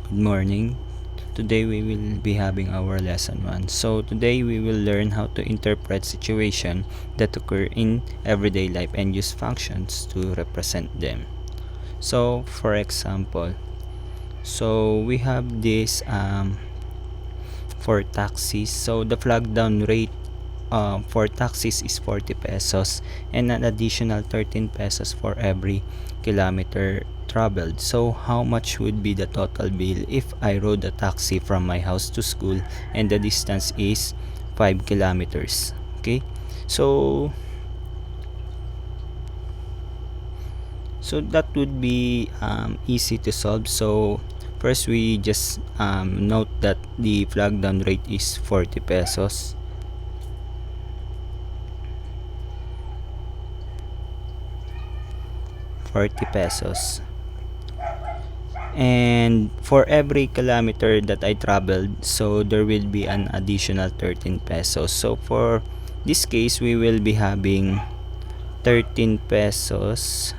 Good morning. Today we will be having our lesson 1. So today we will learn how to interpret situations that occur in everyday life and use functions to represent them. So for example, we have this for taxis. So the flag down rate for taxis is 40 pesos and an additional 13 pesos for every kilometer traveled. So how much would be the total bill if I rode a taxi from my house to school and the distance is 5 kilometers? Okay, so that would be easy to solve. So first we just note that the flag down rate is 40 pesos. And for every kilometer that I traveled, so there will be an additional 13 pesos. So for this case, we will be having 13 pesos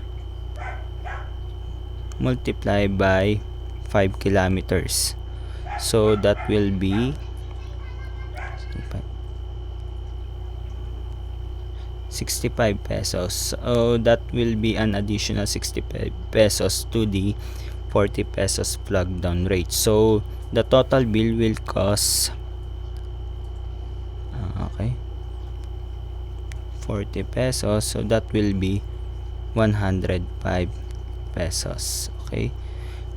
multiplied by 5 kilometers. So that will be 65 pesos. So that will be an additional 65 pesos to the 40 pesos flag down rate. So the total bill will cost 40 pesos. So that will be 105 pesos. Okay.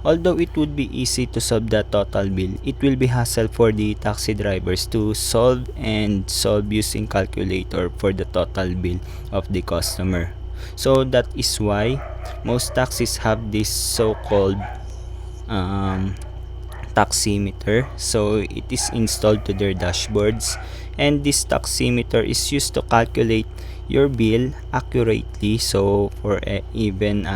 Although it would be easy to solve the total bill, it will be hassle for the taxi drivers to solve using calculator for the total bill of the customer. So that is why most taxis have this so-called taximeter. So it is installed to their dashboards, and this taximeter is used to calculate your bill accurately. So for even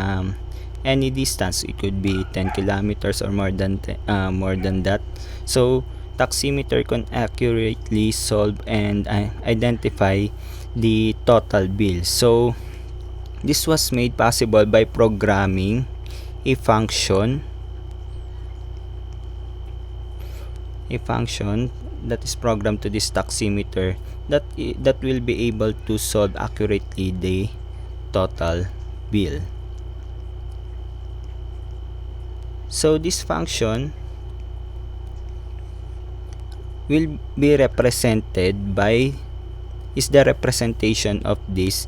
any distance, it could be 10 kilometers or more than that. So taximeter can accurately solve and identify the total bill. So this was made possible by programming a function that is programmed to this taximeter that will be able to solve accurately the total bill. So this function will be represented by the representation of this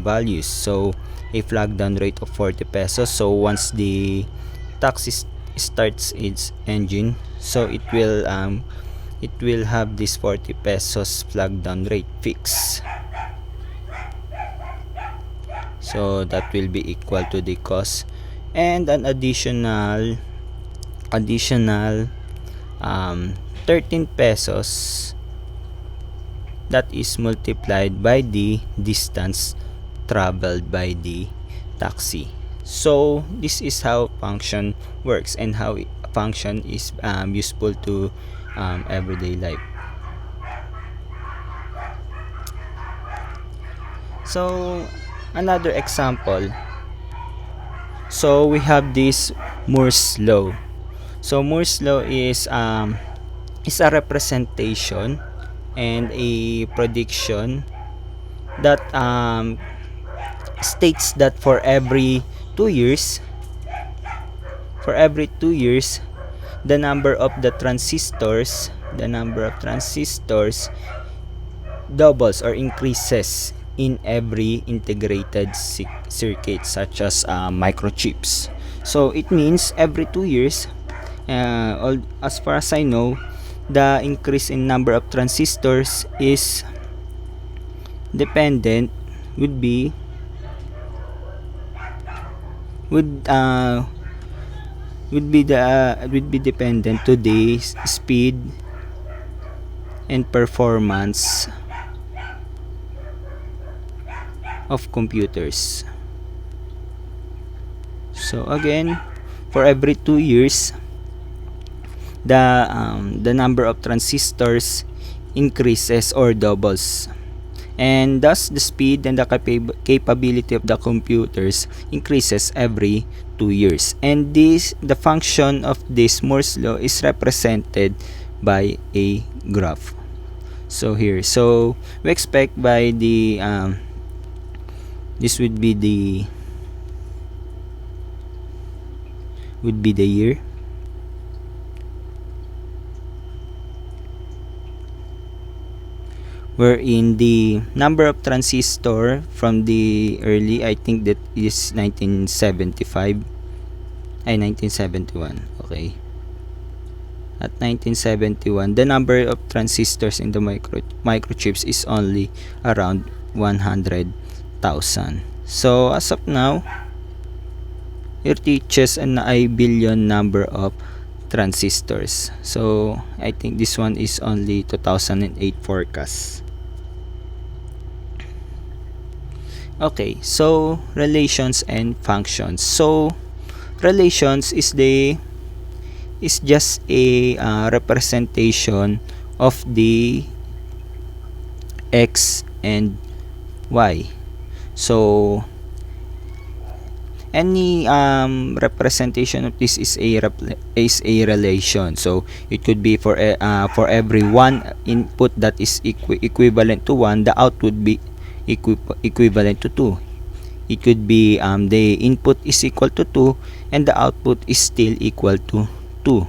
values. So a flag down rate of 40 pesos. So once the taxi starts its engine, so it will have this 40 pesos flag down rate fixed. So that will be equal to the cost and an additional 13 pesos that is multiplied by the distance traveled by the taxi. So this is how function works and how function is useful to everyday life. So another example, so we have this Moore's law. So Moore's law is a representation and a prediction that states that for every 2 years the number of transistors doubles or increases in every integrated circuit, such as microchips. So it means every 2 years, as far as I know, the increase in number of transistors is dependent would be dependent to the speed and performance of computers. So again, for every 2 years, the number of transistors increases or doubles, and thus the speed and the capability of the computers increases every 2 years. And the function of this Moore's law is represented by a graph. So here, so we expect by the this would be the year, wherein the number of transistor from the early, I think that is 1975, 1971, okay. At 1971, the number of transistors in the microchips is only around 100,000. So as of now, it reaches a billion number of transistors. So I think this one is only 2008 forecast. Okay, so relations and functions. So relations is just a representation of the x and y. So any representation of this is a relation. So it could be for every one input that is equivalent to 1, the output would be equivalent to 2. It could be the input is equal to 2 and the output is still equal to 2,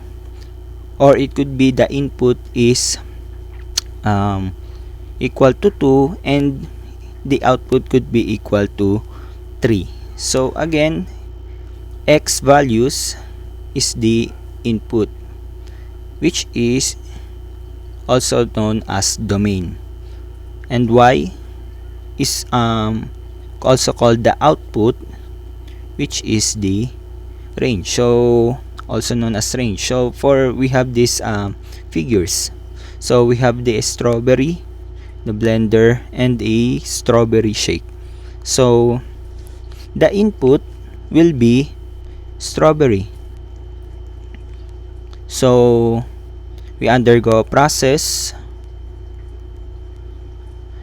or it could be the input is equal to 2 and the output could be equal to 3. So again, x values is the input, which is also known as domain, and y is also called the output, which is the range, so also known as range. So we have these figures. So we have the strawberry, the blender, and a strawberry shake. So the input will be strawberry. So we undergo a process,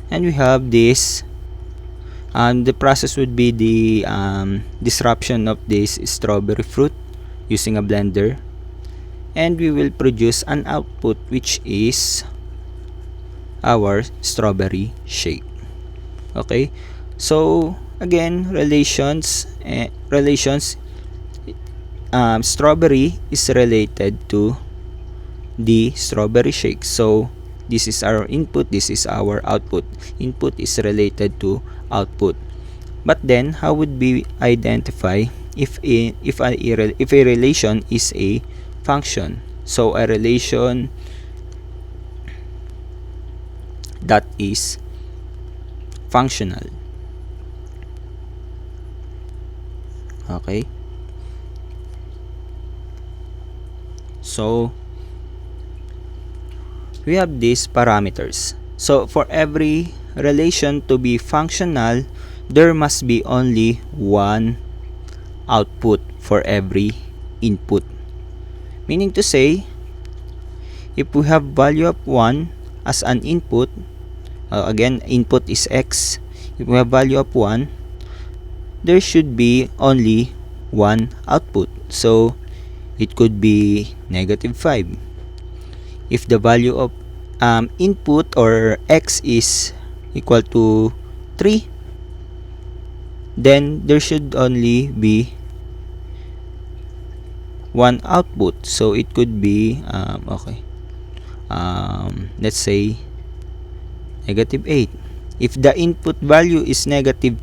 and we have this. The process would be the disruption of this strawberry fruit using a blender, and we will produce an output, which is our strawberry shake. Okay, so again, relations, strawberry is related to the strawberry shake. So this is our input, this is our output. Input is related to output. But then how would we identify if a relation is a function? So a relation that is functional. Okay, so we have these parameters. So for every relation to be functional, there must be only one output for every input. Meaning to say, if we have value of 1 as an input, again, input is x. If we have value of 1, there should be only one output. So it could be -5. If the value of input or x is equal to 3, then there should only be one output. So it could be let's say -8. If the input value is -4,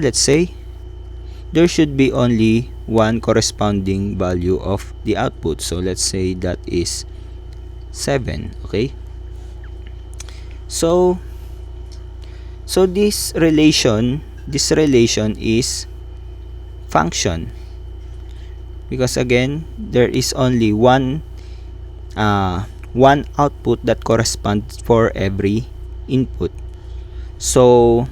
let's say, there should be only one corresponding value of the output. So let's say that is 7. Okay, so this relation is function, because again, there is only one output that corresponds for every input. So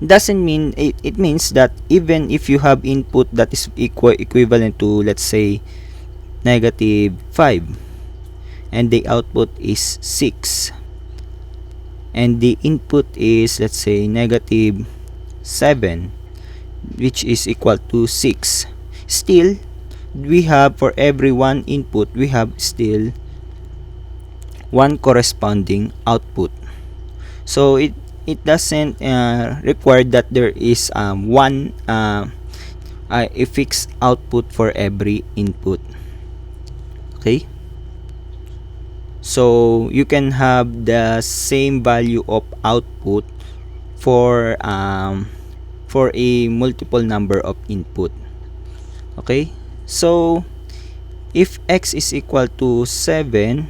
doesn't mean it means that even if you have input that is equivalent to, let's say, -5, and the output is 6, and the input is, let's say, negative 7, which is equal to 6. Still, we have, for every one input, we have still one corresponding output. So it doesn't require that there is one a fixed output for every input. Okay, so you can have the same value of output for a multiple number of input. Okay, so if x is equal to 7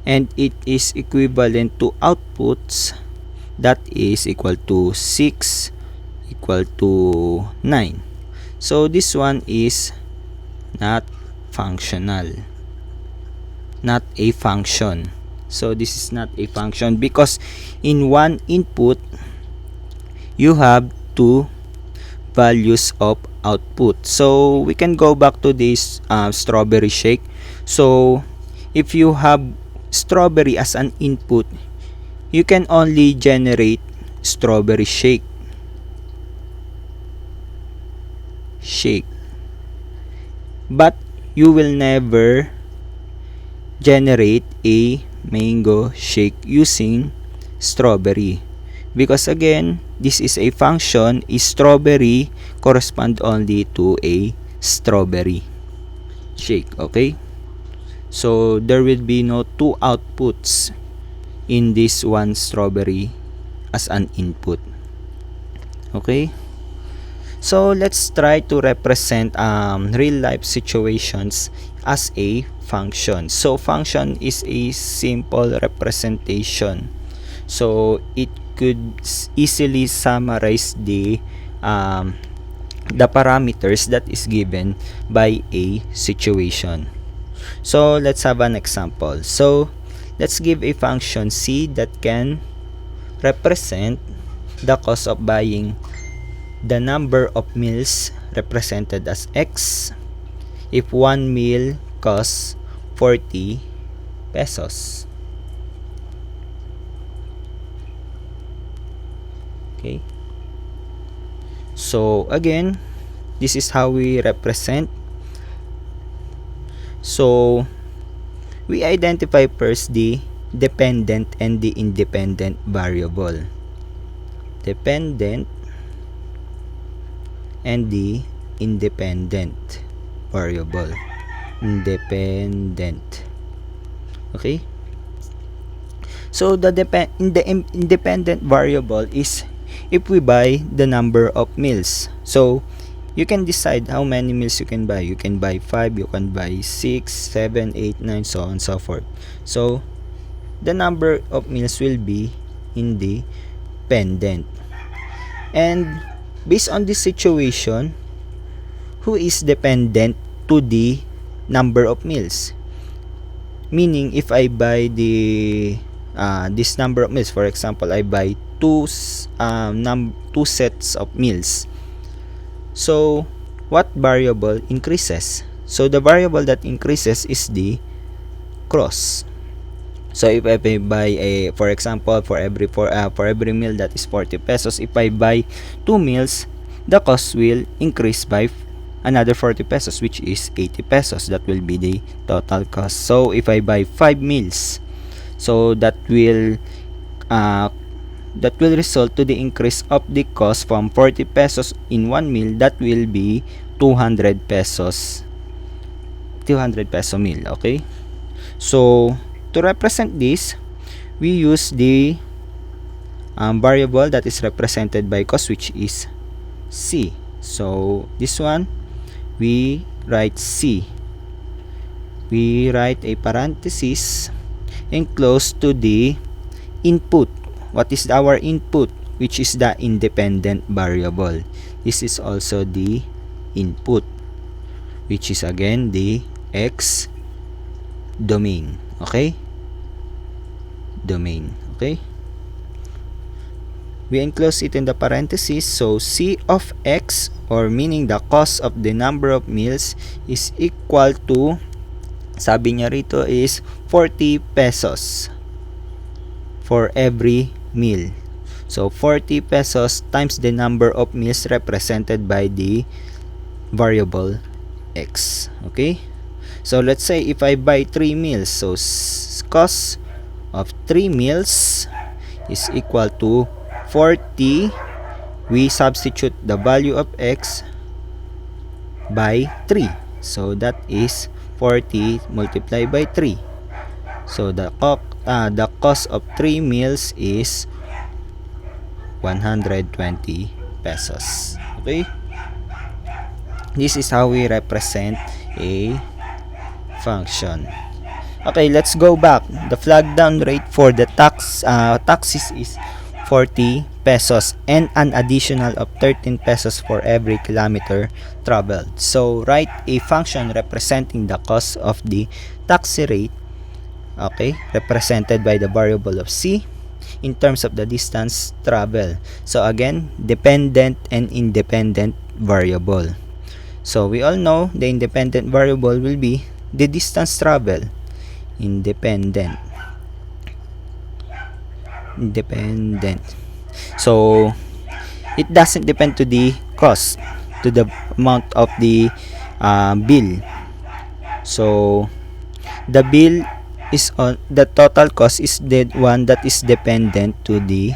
and it is equivalent to outputs that is equal to 6 equal to 9, so this one is not functional, not a function. So this is not a function because in one input you have two values of output. So we can go back to this strawberry shake. So if you have strawberry as an input, you can only generate strawberry shake, but you will never generate a mango shake using strawberry, because again, this is a function. Is strawberry correspond only to a strawberry shake. Okay, so there will be no two outputs in this one strawberry as an input. Okay, so let's try to represent real life situations as a function. So function is a simple representation, so it could easily summarize the parameters that is given by a situation. So let's have an example. So let's give a function c that can represent the cost of buying the number of meals represented as x if one meal costs 40 pesos. Okay, so again, this is how we represent. So we identify first the dependent and the independent variable. Dependent and the independent variable. Independent. Okay, so the independent variable is if we buy the number of meals. So you can decide how many meals you can buy. You can buy 5, you can buy 6, 7, 8, 9, so on and so forth. So the number of meals will be independent. And based on this situation, who is dependent to the number of meals? Meaning, if I buy this number of meals, for example, I buy two sets of meals. So what variable increases? So the variable that increases is the cross. So if I buy for example, for every meal that is 40 pesos, if I buy 2 meals, the cost will increase by another 40 pesos, which is 80 pesos. That will be the total cost. So if I buy 5 meals, so that will result to the increase of the cost from 40 pesos in one meal. That will be 200 pesos meal. Okay, so to represent this, we use the variable that is represented by cost, which is c. So this one, we write c. We write a parenthesis enclosed to the input. What is our input? Which is the independent variable. This is also the input, which is again the x domain. Okay, domain. Okay, we enclose it in the parenthesis. So c of x, or meaning the cost of the number of meals, is equal to, sabi niya rito, is 40 pesos. for every meal. So 40 pesos times the number of meals represented by the variable x. Okay? So let's say if I buy 3 meals, so cost of 3 meals is equal to 40. We substitute the value of x by 3. So that is 40 multiplied by 3. So the cost of 3 meals is 120 pesos. Okay? This is how we represent a function. Okay, let's go back. The flag down rate for the taxis is 40 pesos and an additional of 13 pesos for every kilometer traveled. So write a function representing the cost of the taxi rate, okay, represented by the variable of c in terms of the distance travel. So again, dependent and independent variable. So we all know the independent variable will be the distance travel. Independent. So it doesn't depend to the cost, to the amount of the bill. So the bill is on the total cost is the one that is dependent to the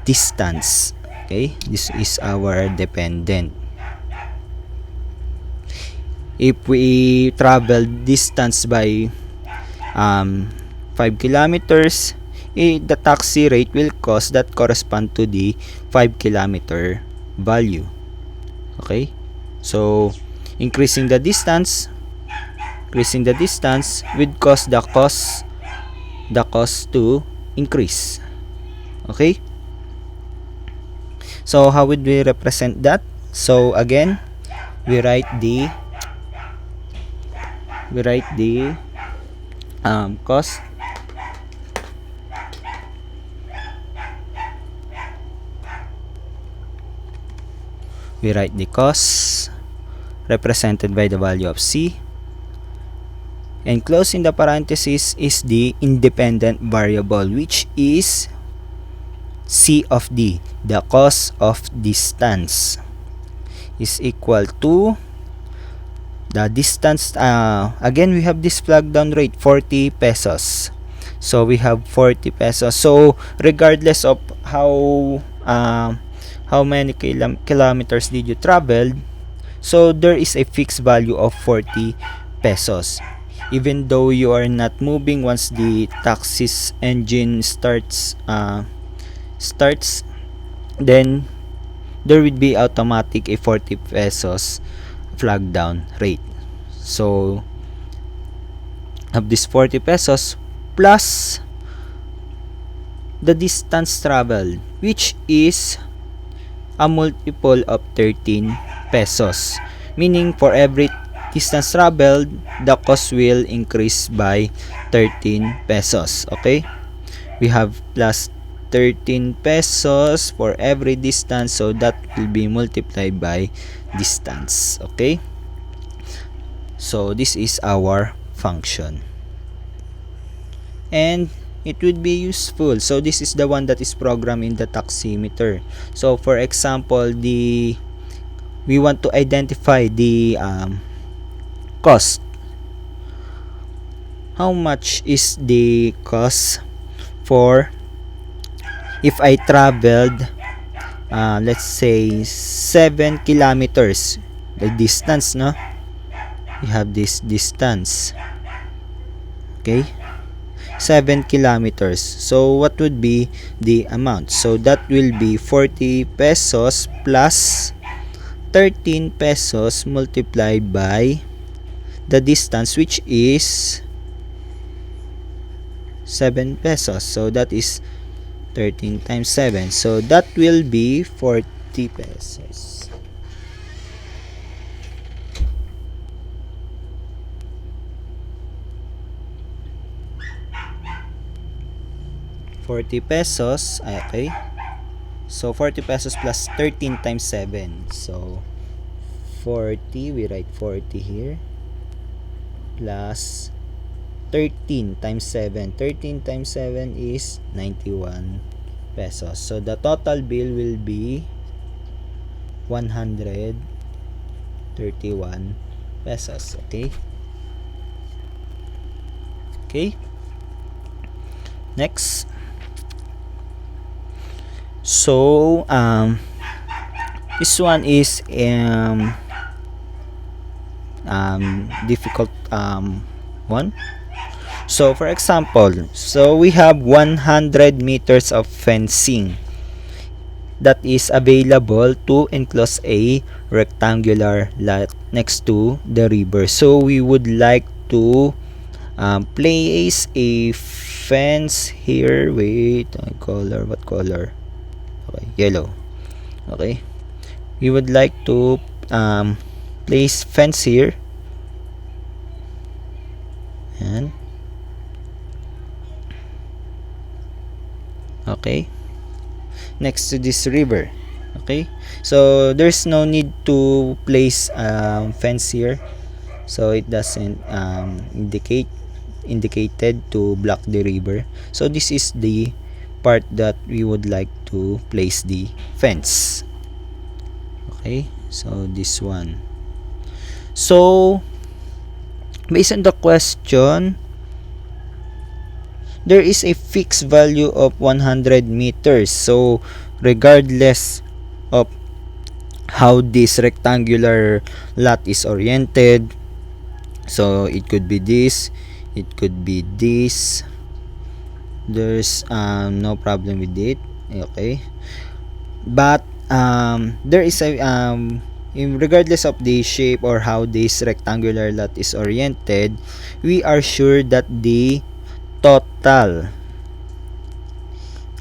distance. Okay, this is our dependent. If we travel distance by 5 kilometers, the taxi rate will cost that correspond to the 5 kilometer value. Okay, so increasing the distance would cause the cost to increase. Okay, so how would we represent that? So again, we write the cost represented by the value of c, and closing the parenthesis is the independent variable, which is c of d. The cost of distance is equal to the distance. Again, we have this flag down rate 40 pesos. So we have 40 pesos. So regardless of how many kilometers did you travel, so there is a fixed value of 40 pesos. Even though you are not moving, once the taxi's engine starts, then there would be automatic a 40 pesos flag down rate. So of this 40 pesos plus the distance traveled, which is a multiple of 13 pesos, meaning for every distance traveled, the cost will increase by 13 pesos. Okay, we have plus 13 pesos for every distance, so that will be multiplied by distance. Okay, so this is our function, and it would be useful. So this is the one that is programmed in the taximeter. So for example, we want to identify the cost. How much is the cost for if I traveled let's say 7 kilometers, the distance, no? We have this distance. Okay, 7 kilometers. So what would be the amount? So that will be 40 pesos plus 13 pesos multiplied by the distance, which is 7 pesos. So that is 13 times 7. So that will be 40 pesos. Okay. So 40 pesos plus 13 times 7. So 40, we write 40 here, plus 13 times 7. 13 times 7 is 91 pesos. So the total bill will be 131 pesos. Okay? Okay? Next. So, this one is difficult one. So, for example, so we have 100 meters of fencing that is available to enclose a rectangular lot next to the river. So, we would like to place a fence here. Wait, color, what color? Okay, yellow. Okay, we would like to place fence here, and okay, next to this river. Okay, so there's no need to place fence here, so it doesn't indicated to block the river. So this is the part that we would like to place the fence. Okay, so this one. So based on the question, there is a fixed value of 100 meters. So regardless of how this rectangular lot is oriented, so it could be this, it could be this, there's no problem with it. Okay, but there is a regardless of the shape or how this rectangular lot is oriented, we are sure that the total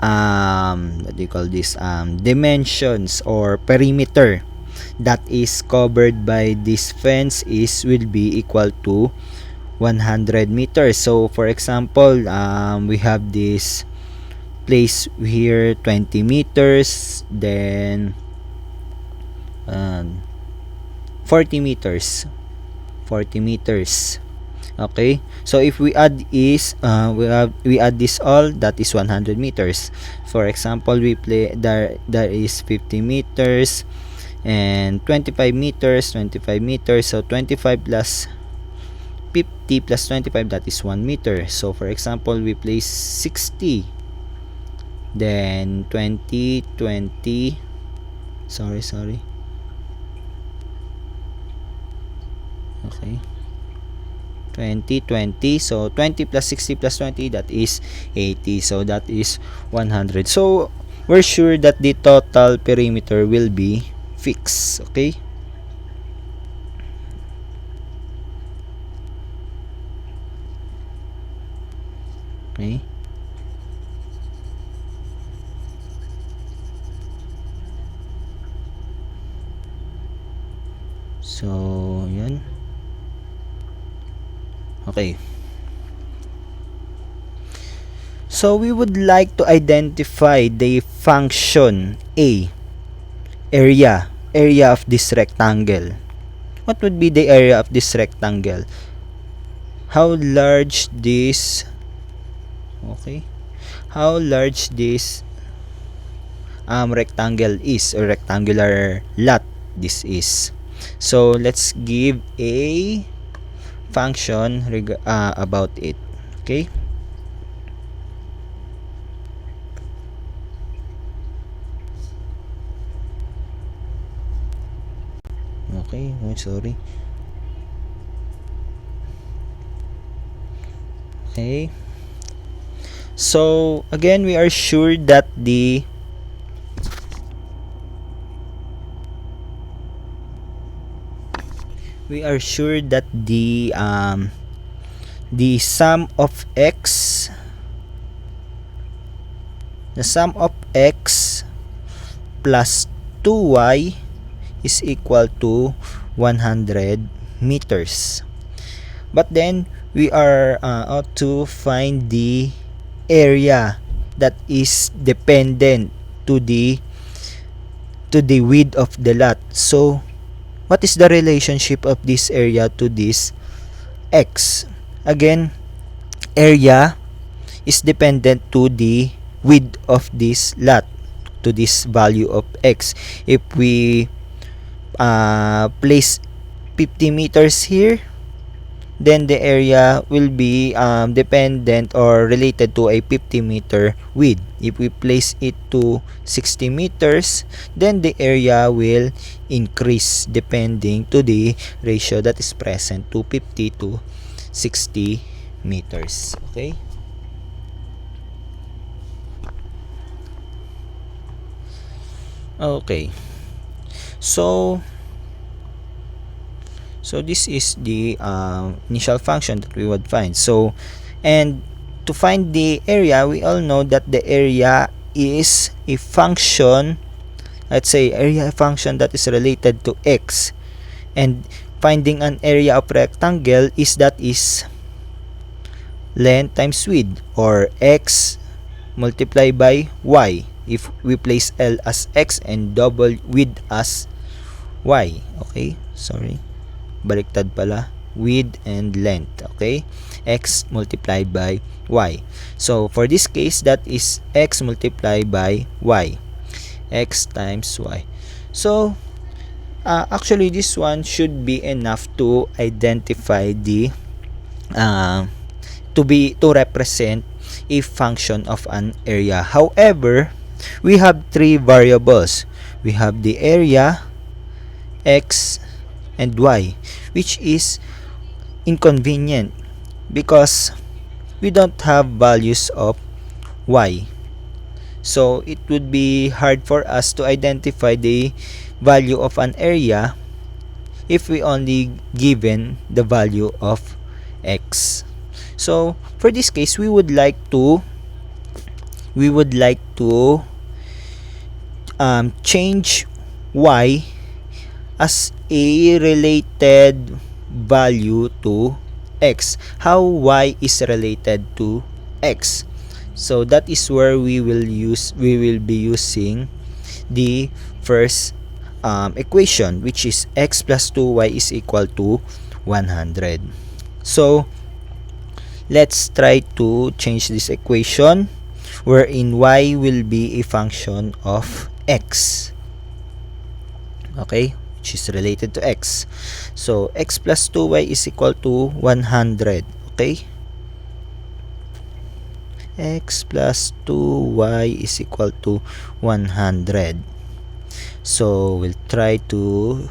what do you call this, dimensions or perimeter that is covered by this fence is will be equal to 100 meters. So for example, we have this place here 20 meters, then 40 meters, 40 meters. Okay, so if we add is we add this all, that is 100 meters. For example, we play there is 50 meters and 25 meters, 25 meters. So 25 plus 50 plus 25, that is 1 meter. So for example, we place 60, then 20, 20, sorry, okay, 20, 20. So 20 plus 60 plus 20, that is 80. So that is 100. So we're sure that the total perimeter will be fixed. Okay, okay, so yan. Okay, so we would like to identify the function A, area of this rectangle. What would be the area of this rectangle? How large this, okay, how large this rectangle is, or rectangular lot this is. So let's give a function about it. Okay, okay, oh, sorry. Okay, so again, we are sure that the sum of x, plus 2y is equal to 100 meters. But then we are ought to find the area that is dependent to the width of the lot. So what is the relationship of this area to this x? Again, area is dependent to the width of this lot, to this value of x. If we place 50 meters here, then the area will be dependent or related to a 50-meter width. If we place it to 60 meters, then the area will increase depending to the ratio that is present to 50 to 60 meters. Okay? Okay. So this is the initial function that we would find. So, and to find the area, we all know that the area is a function, let's say area function that is related to x, and finding an area of rectangle is length times width, or x multiplied by y if we place L as x and double width as y. Okay, sorry, baliktad pala, width and length. Okay, x multiplied by y. So for this case, that is x multiplied by y, x times y. So actually this one should be enough to identify the to represent a function of an area. However, we have three variables. We have the area, x, and y, which is inconvenient because we don't have values of y. So it would be hard for us to identify the value of an area if we only given the value of x. So for this case, we would like to change y as a related value to x. How y is related to x? So that is where we will be using the first equation, which is x plus 2y is equal to 100. So let's try to change this equation wherein y will be a function of x. Okay, which is related to x. So x plus 2y is equal to 100. Okay, x plus 2y is equal to 100. So we'll try to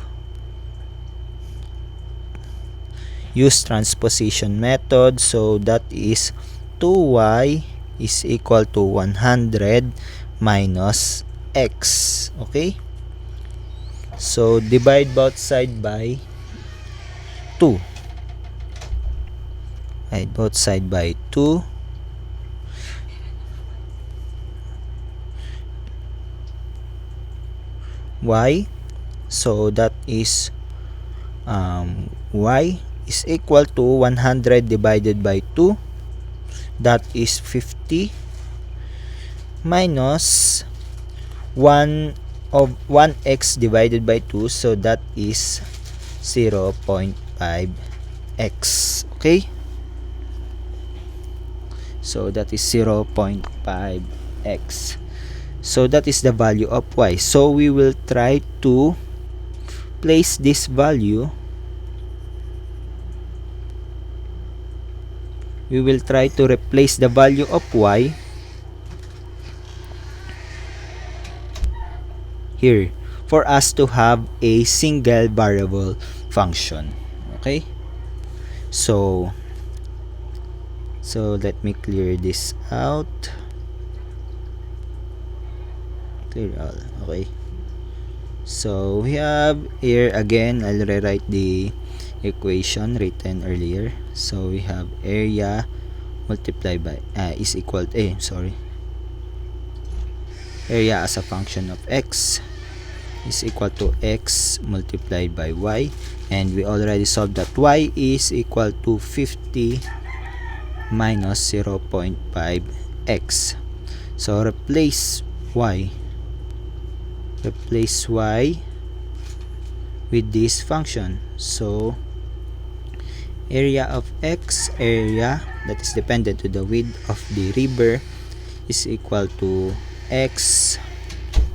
use transposition method. So that is 2y is equal to 100 minus x. Okay, so divide both side by 2. Divide both side by 2. Y, so that is y is equal to 100 divided by 2, that is 50, minus 1 of 1x divided by 2, so that is 0.5x. Okay, so that is 0.5x. So that is the value of y. So we will try to place this value. We will try to replace the value of y here for us to have a single variable function. Okay, so let me clear this out. Clear all. Okay, so we have here again, I'll rewrite the equation written earlier. So we have area multiplied by is equal to area as a function of x is equal to x multiplied by y, and we already solved that y is equal to 50 minus 0.5x. So replace y with this function. So Area of X, area that is dependent to the width of the river, is equal to X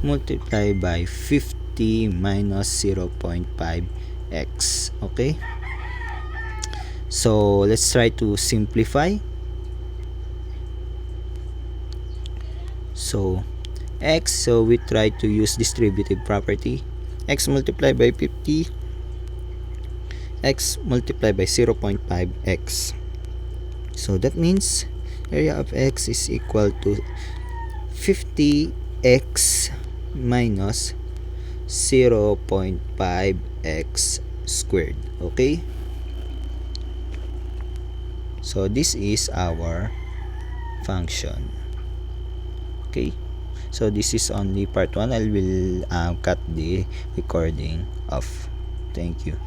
multiplied by 50 minus 0.5 X. Okay, so let's try to simplify. So X, so we try to use distributive property. X multiplied by 50, X multiplied by 0.5 X. So that means area of X is equal to 50X minus 0.5X squared. Okay, so this is our function. Okay, so this is only part 1. I will cut the recording off. Thank you.